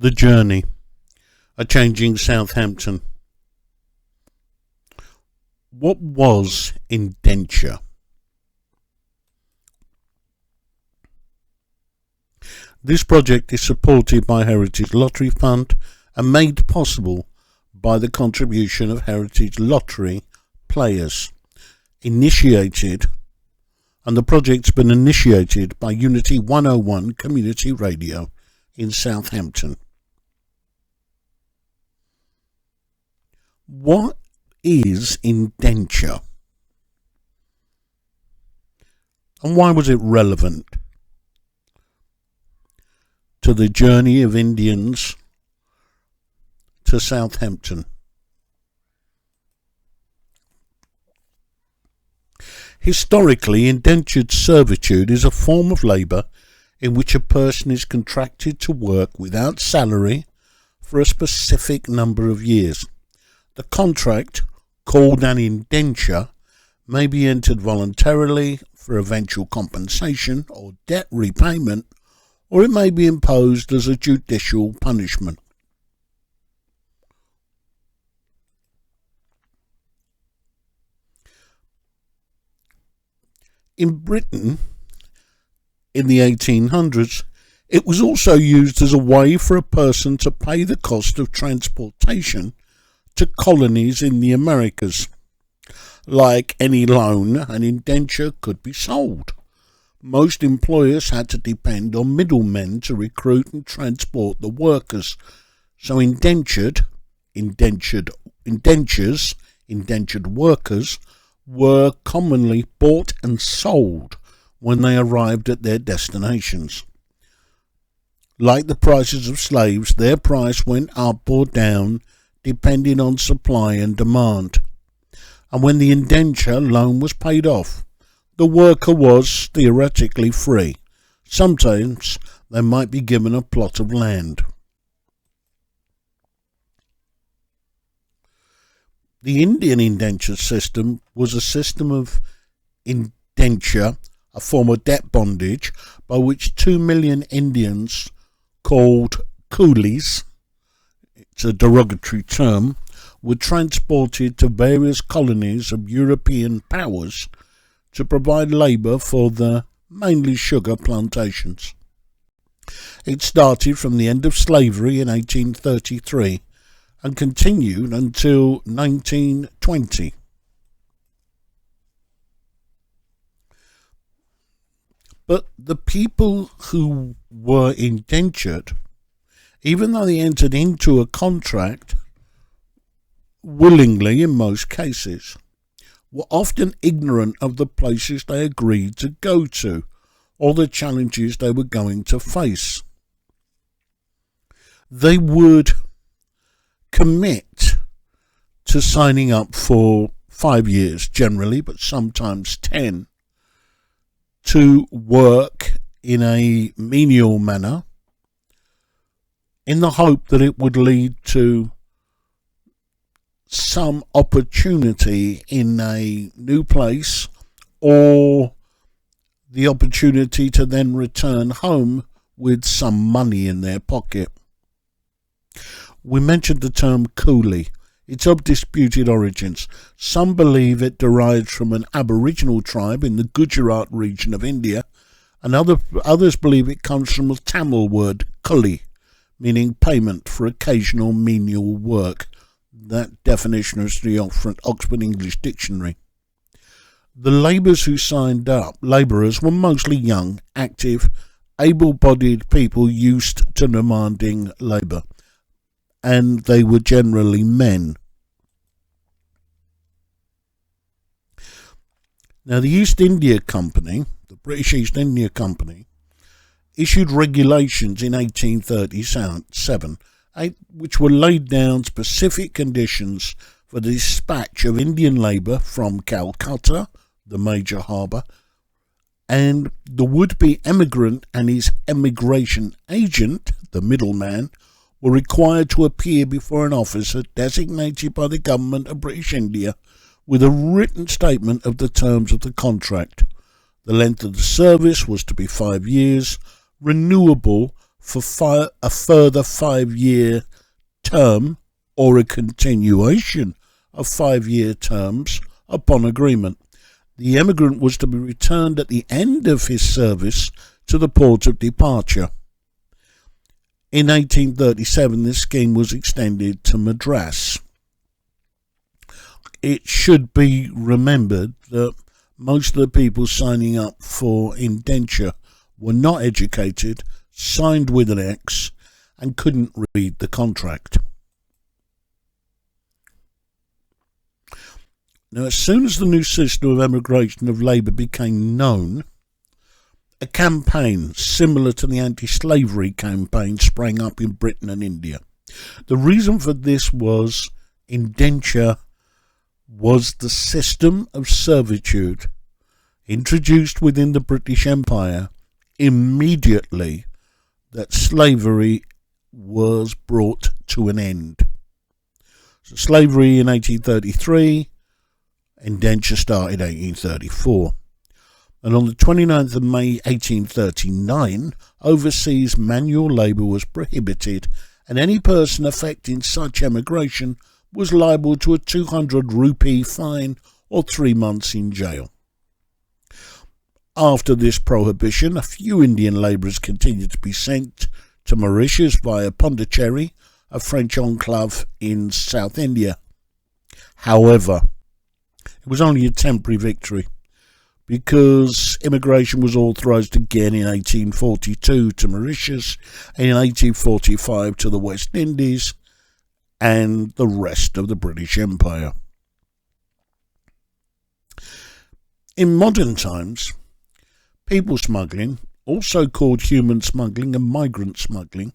The Journey, a Changing Southampton. What was Indenture? This project is supported by Heritage Lottery Fund and made possible by the contribution of Heritage Lottery players. The project's been initiated by Unity 101 Community Radio in Southampton. What is Indenture? And why was it relevant to the journey of Indians to Southampton? Historically, indentured servitude is a form of labour in which a person is contracted to work without salary for a specific number of years. The contract, called an indenture, may be entered voluntarily for eventual compensation or debt repayment, or it may be imposed as a judicial punishment. In Britain, in the 1800s, it was also used as a way for a person to pay the cost of transportation to colonies in the Americas. Like any loan, an indenture could be sold. Most employers had to depend on middlemen to recruit and transport the workers, so indentured workers were commonly bought and sold when they arrived at their destinations. Like the prices of slaves, their price went up or down depending on supply and demand. And when the indenture loan was paid off, the worker was theoretically free. Sometimes they might be given a plot of land. The Indian indenture system was a system of indenture, a form of debt bondage, by which 2 million Indians, called coolies, it's a derogatory term, were transported to various colonies of European powers to provide labour for the mainly sugar plantations. It started from the end of slavery in 1833 and continued until 1920. But the people who were indentured, even though they entered into a contract willingly in most cases, were often ignorant of the places they agreed to go to or the challenges they were going to face. They would commit to signing up for 5 years generally, but sometimes 10, to work in a menial manner in the hope that it would lead to some opportunity in a new place or the opportunity to then return home with some money in their pocket. We mentioned the term coolie. It's of disputed origins. Some believe it derives from an Aboriginal tribe in the Gujarat region of India, and others believe it comes from a Tamil word, kuli, meaning payment for occasional menial work. That definition is the Oxford English Dictionary. The labourers who signed up, labourers, were mostly young, active, able-bodied people used to demanding labour, and they were generally men. Now, the East India Company, the British East India Company, issued regulations in 1837 which were laid down specific conditions for the dispatch of Indian labour from Calcutta, the major harbour, and the would-be emigrant and his emigration agent, the middleman, were required to appear before an officer designated by the government of British India with a written statement of the terms of the contract. The length of the service was to be 5 years, renewable for a further 5-year term or a continuation of 5-year terms upon agreement. The emigrant was to be returned at the end of his service to the port of departure. In 1837, this scheme was extended to Madras. It should be remembered that most of the people signing up for indenture were not educated, signed with an X, and couldn't read the contract. Now, as soon as the new system of emigration of labour became known, a campaign similar to the anti-slavery campaign sprang up in Britain and India. The reason for this was indenture was the system of servitude introduced within the British Empire immediately that slavery was brought to an end. So slavery in 1833, indenture started 1834. And on the 29th of May 1839, overseas manual labour was prohibited, and any person affecting such emigration was liable to a 200 rupee fine or 3 months in jail. After this prohibition, a few Indian labourers continued to be sent to Mauritius via Pondicherry, a French enclave in South India. However, it was only a temporary victory, because immigration was authorised again in 1842 to Mauritius, and in 1845 to the West Indies and the rest of the British Empire. In modern times, people smuggling, also called human smuggling and migrant smuggling,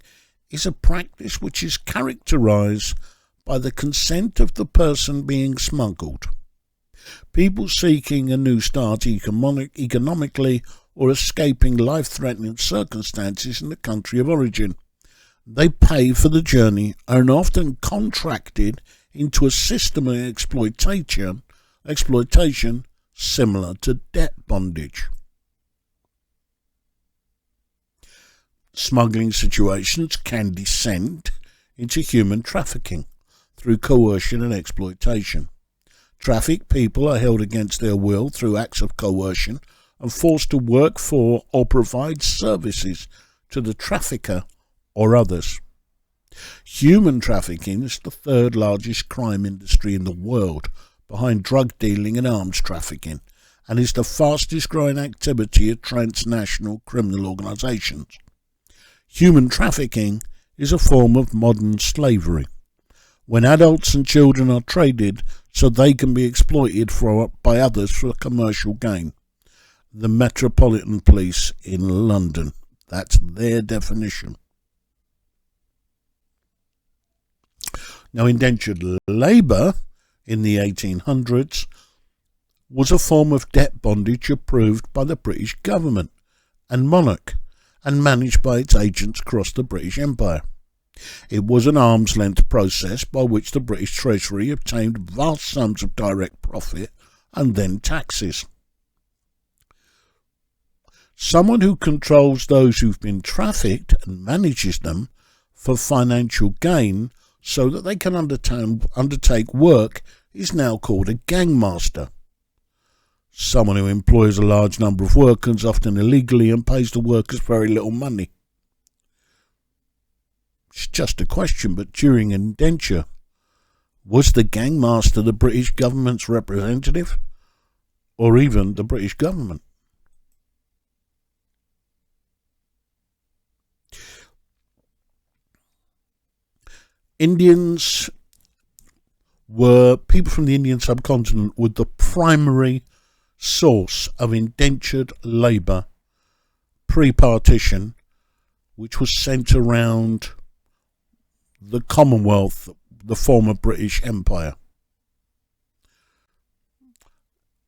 is a practice which is characterised by the consent of the person being smuggled. People seeking a new start economically or escaping life-threatening circumstances in the country of origin. They pay for the journey and are often contracted into a system of exploitation similar to debt bondage. Smuggling situations can descend into human trafficking through coercion and exploitation. Trafficked people are held against their will through acts of coercion and forced to work for or provide services to the trafficker or others. Human trafficking is the third largest crime industry in the world, behind drug dealing and arms trafficking, and is the fastest growing activity of transnational criminal organisations. Human trafficking is a form of modern slavery, when adults and children are traded so they can be exploited by others for commercial gain. The Metropolitan Police in London, that's their definition. Now, indentured labour in the 1800s was a form of debt bondage approved by the British government and monarch and managed by its agents across the British Empire. It was an arm's-length process by which the British Treasury obtained vast sums of direct profit and then taxes. Someone who controls those who've been trafficked and manages them for financial gain so that they can undertake work is now called a gangmaster. Someone who employs a large number of workers, often illegally, and pays the workers very little money. It's just a question, but during indenture, was the gangmaster the British government's representative, or even the British government? Indians were, people from the Indian subcontinent were the primary source of indentured labour pre-partition, which was sent around the Commonwealth, the former British Empire.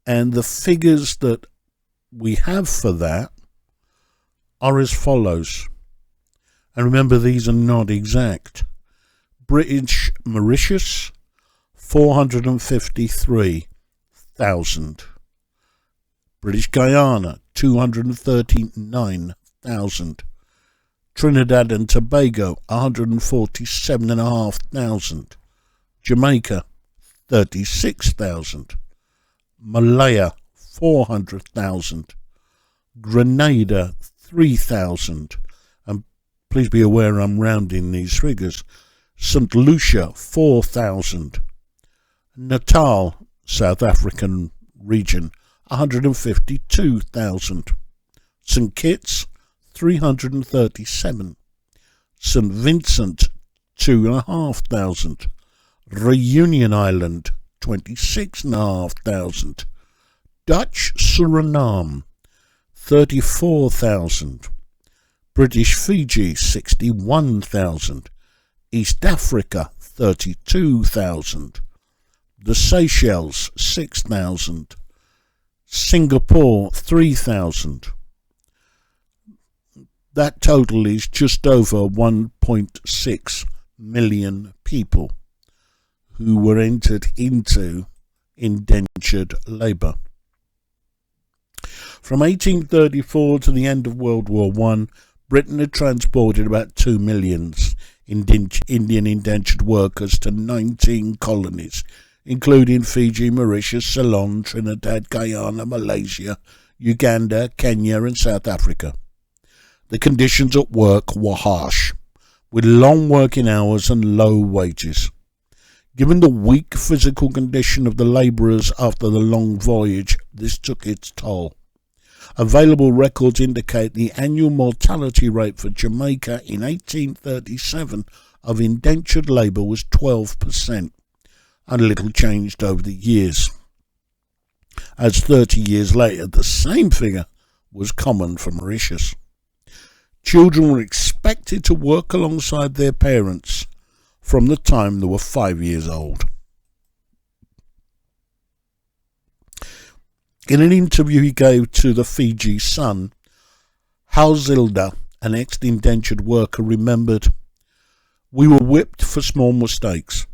And the figures that we have for that are as follows. And remember, these are not exact. British Mauritius, 453,000. British Guyana, 239,000. Trinidad and Tobago, 147,500. Jamaica, 36,000. Malaya, 400,000. Grenada, 3,000. And please be aware I'm rounding these figures. St. Lucia, 4,000. Natal, South African region, 152,000. St. Kitts, 337. St. Vincent, 2,500. Reunion Island, 26,500. Dutch Suriname, 34,000. British Fiji, 61,000. East Africa, 32,000. The Seychelles, 6,000. Singapore, 3,000. That total is just over 1.6 million people who were entered into indentured labour. From 1834 to the end of World War I, Britain had transported about 2 million Indian indentured workers to 19 colonies, including Fiji, Mauritius, Ceylon, Trinidad, Guyana, Malaysia, Uganda, Kenya and South Africa. The conditions at work were harsh, with long working hours and low wages. Given the weak physical condition of the labourers after the long voyage, this took its toll. Available records indicate the annual mortality rate for Jamaica in 1837 of indentured labour was 12%, and little changed over the years, as 30 years later the same figure was common for Mauritius. Children were expected to work alongside their parents from the time they were 5 years old. In an interview he gave to the Fiji Sun, Halzilda, an ex-indentured worker, remembered, "We were whipped for small mistakes.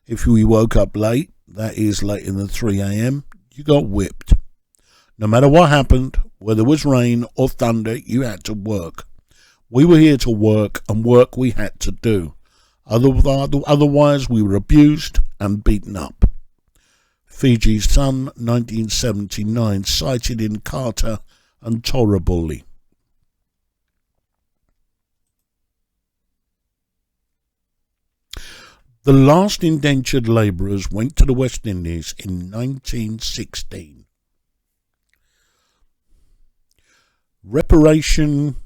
If we woke up late, that is later than 3 a.m, you got whipped. No matter what happened, whether it was rain or thunder, you had to work. We were here to work, and work we had to do. Otherwise we were abused and beaten up." Fiji Sun, 1979, cited in Carter and Toraboli. The last indentured labourers went to the West Indies in 1916. Repatriation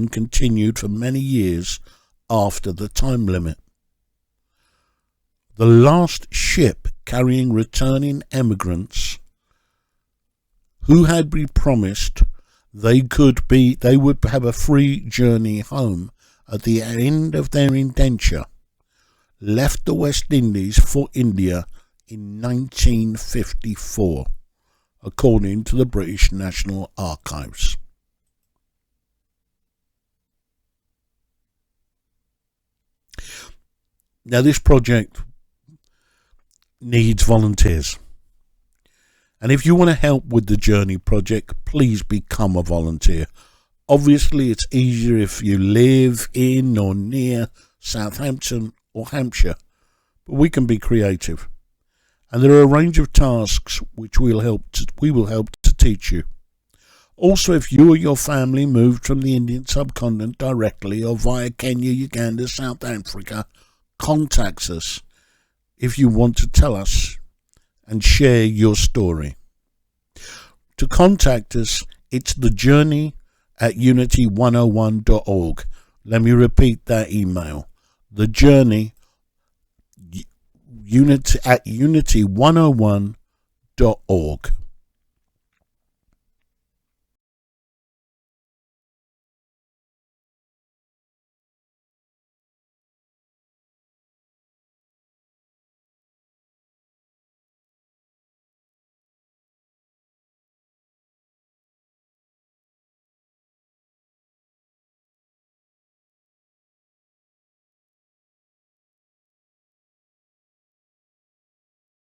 continued for many years after the time limit. The last ship carrying returning emigrants who had been promised they would have a free journey home at the end of their indenture left the West Indies for India in 1954, according to the British National Archives. Now, this project needs volunteers. And if you want to help with the Journey project, please become a volunteer. Obviously, it's easier if you live in or near Southampton or Hampshire, but we can be creative. And there are a range of tasks which we will help to teach you. Also, if you or your family moved from the Indian subcontinent directly or via Kenya, Uganda, South Africa, contact us if you want to tell us and share your story. To contact us, it's thejourney@unity101.org. Let me repeat that email. thejourney@unity101.org.